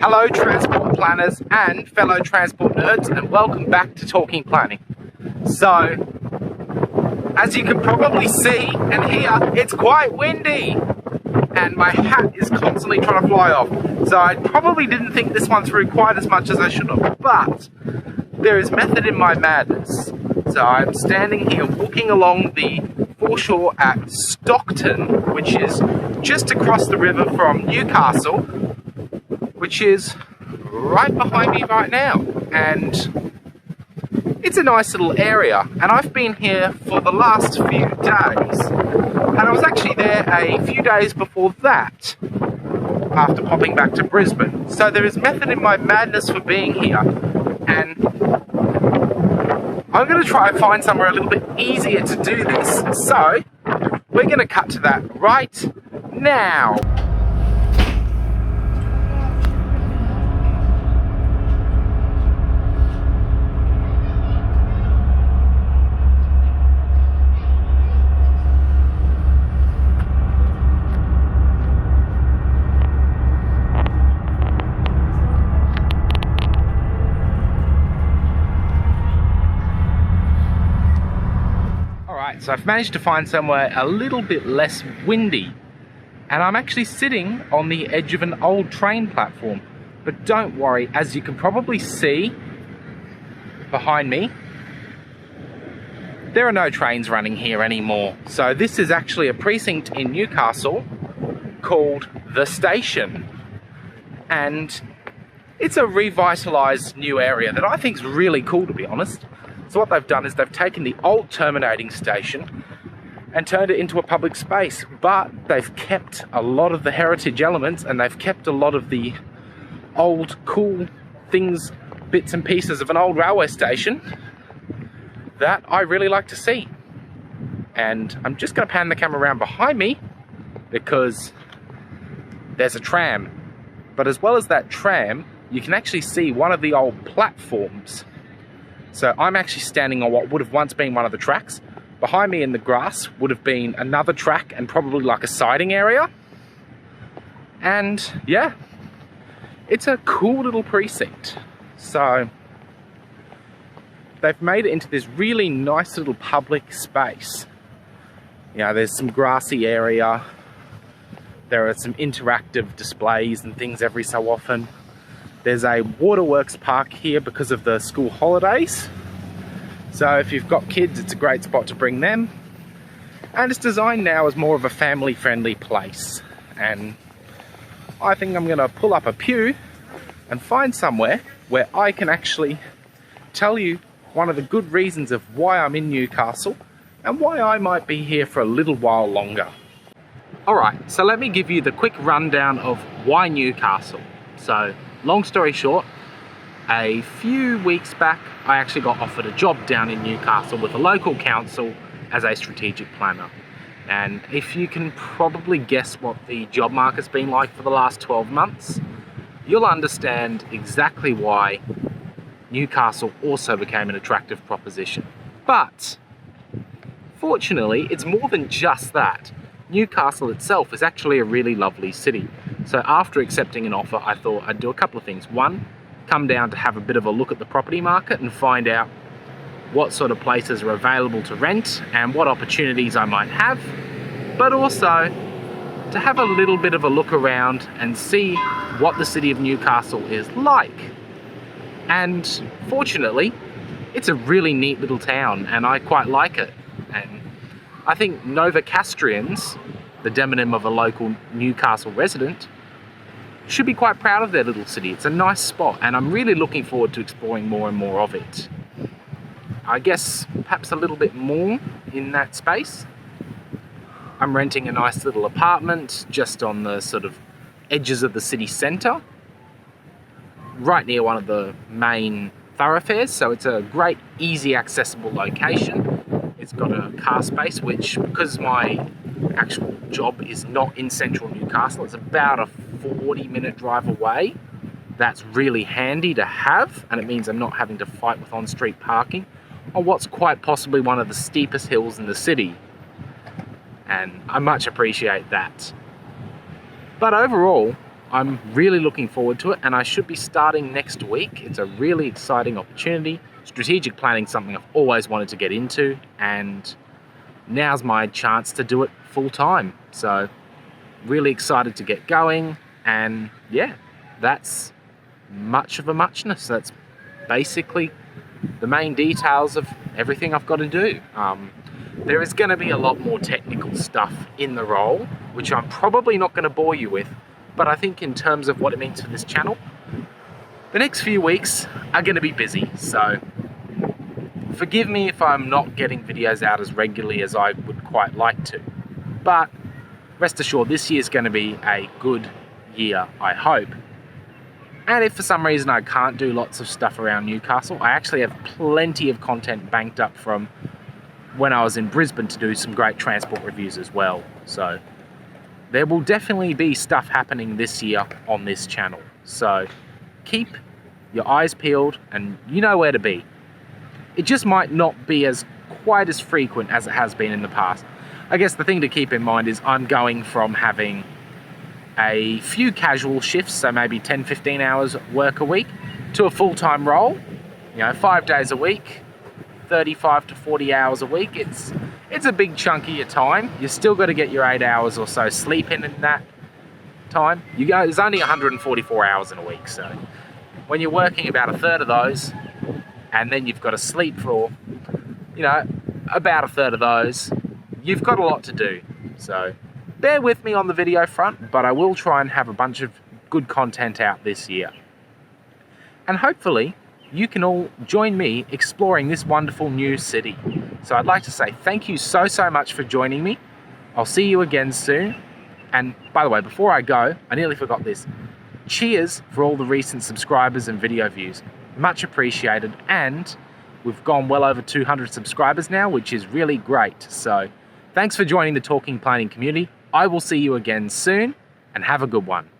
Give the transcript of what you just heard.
Hello transport planners and fellow transport nerds, and welcome back to Talking Planning. So, as you can probably see and hear, it's quite windy and my hat is constantly trying to fly off. So I probably didn't think this one through quite as much as I should have, but there is method in my madness. So I'm standing here walking along the foreshore at Stockton, which is just across the river from Newcastle, which is right behind me right now. And it's a nice little area, and I've been here for the last few days. And I was actually there a few days before that, after popping back to Brisbane. So there is method in my madness for being here, and I'm going to try and find somewhere a little bit easier to do this. So we're going to cut to that right now. So I've managed to find somewhere a little bit less windy, and I'm actually sitting on the edge of an old train platform. But don't worry, as you can probably see behind me, there are no trains running here anymore. So this is actually a precinct in Newcastle called The Station, and it's a revitalised new area that I think is really cool, to be honest. So what they've done is they've taken the old terminating station and turned it into a public space, but they've kept a lot of the heritage elements, and they've kept a lot of the old cool things, bits and pieces of an old railway station that I really like to see. And I'm just going to pan the camera around behind me because there's a tram. But as well as that tram, you can actually see one of the old platforms. So I'm actually standing on what would have once been one of the tracks. Behind me in the grass would have been another track and probably like a siding area. And yeah, it's a cool little precinct. So they've made it into this really nice little public space. You know, there's some grassy area. There are some interactive displays and things every so often. There's a waterworks park here because of the school holidays. So if you've got kids, it's a great spot to bring them. And it's designed now as more of a family-friendly place. And I think I'm gonna pull up a pew and find somewhere where I can actually tell you one of the good reasons of why I'm in Newcastle and why I might be here for a little while longer. Alright, so let me give you the quick rundown of why Newcastle. So, long story short, a few weeks back, I actually got offered a job down in Newcastle with a local council as a strategic planner. And if you can probably guess what the job market's been like for the last 12 months, you'll understand exactly why Newcastle also became an attractive proposition. But, fortunately, it's more than just that. Newcastle itself is actually a really lovely city. So after accepting an offer, I thought I'd do a couple of things. One, come down to have a bit of a look at the property market and find out what sort of places are available to rent and what opportunities I might have, but also to have a little bit of a look around and see what the city of Newcastle is like. And fortunately, it's a really neat little town and I quite like it. And I think Novocastrians, the demonym of a local Newcastle resident, should be quite proud of their little city. It's a nice spot and I'm really looking forward to exploring more and more of it. I guess perhaps a little bit more in that space. I'm renting a nice little apartment just on the sort of edges of the city centre, right near one of the main thoroughfares, so it's a great, easy accessible location. It's got a car space, which, because my actual job is not in central Newcastle, it's about a 40-minute drive away. That's really handy to have, and it means I'm not having to fight with on-street parking on what's quite possibly one of the steepest hills in the city. And I much appreciate that. But overall, I'm really looking forward to it, and I should be starting next week. It's a really exciting opportunity. Strategic planning is something I've always wanted to get into, and now's my chance to do it full time. So really excited to get going, and yeah, that's much of a muchness. That's basically the main details of everything I've got to do. There is going to be a lot more technical stuff in the role, which I'm probably not going to bore you with, but I think in terms of what it means for this channel, the next few weeks are going to be busy. So forgive me if I'm not getting videos out as regularly as I would quite like to, but rest assured this year is going to be a good year, I hope. And if for some reason I can't do lots of stuff around Newcastle, I actually have plenty of content banked up from when I was in Brisbane to do some great transport reviews as well. So there will definitely be stuff happening this year on this channel. So keep your eyes peeled, and you know where to be. It just might not be quite as frequent as it has been in the past. I guess the thing to keep in mind is I'm going from having a few casual shifts, so maybe 10-15 hours work a week, to a full-time role, 5 days a week, 35 to 40 hours a week. It's a big chunk of your time. You still got to get your 8 hours or so sleep in that time. There's only 144 hours in a week, so when you're working about a third of those, and then you've got to sleep for, about a third of those, you've got a lot to do. So bear with me on the video front, but I will try and have a bunch of good content out this year. And hopefully you can all join me exploring this wonderful new city. So I'd like to say thank you so much for joining me. I'll see you again soon. And by the way, before I go, I nearly forgot this. Cheers for all the recent subscribers and video views. Much appreciated. And we've gone well over 200 subscribers now, which is really great. So thanks for joining the Talking Planning community. I will see you again soon, and have a good one.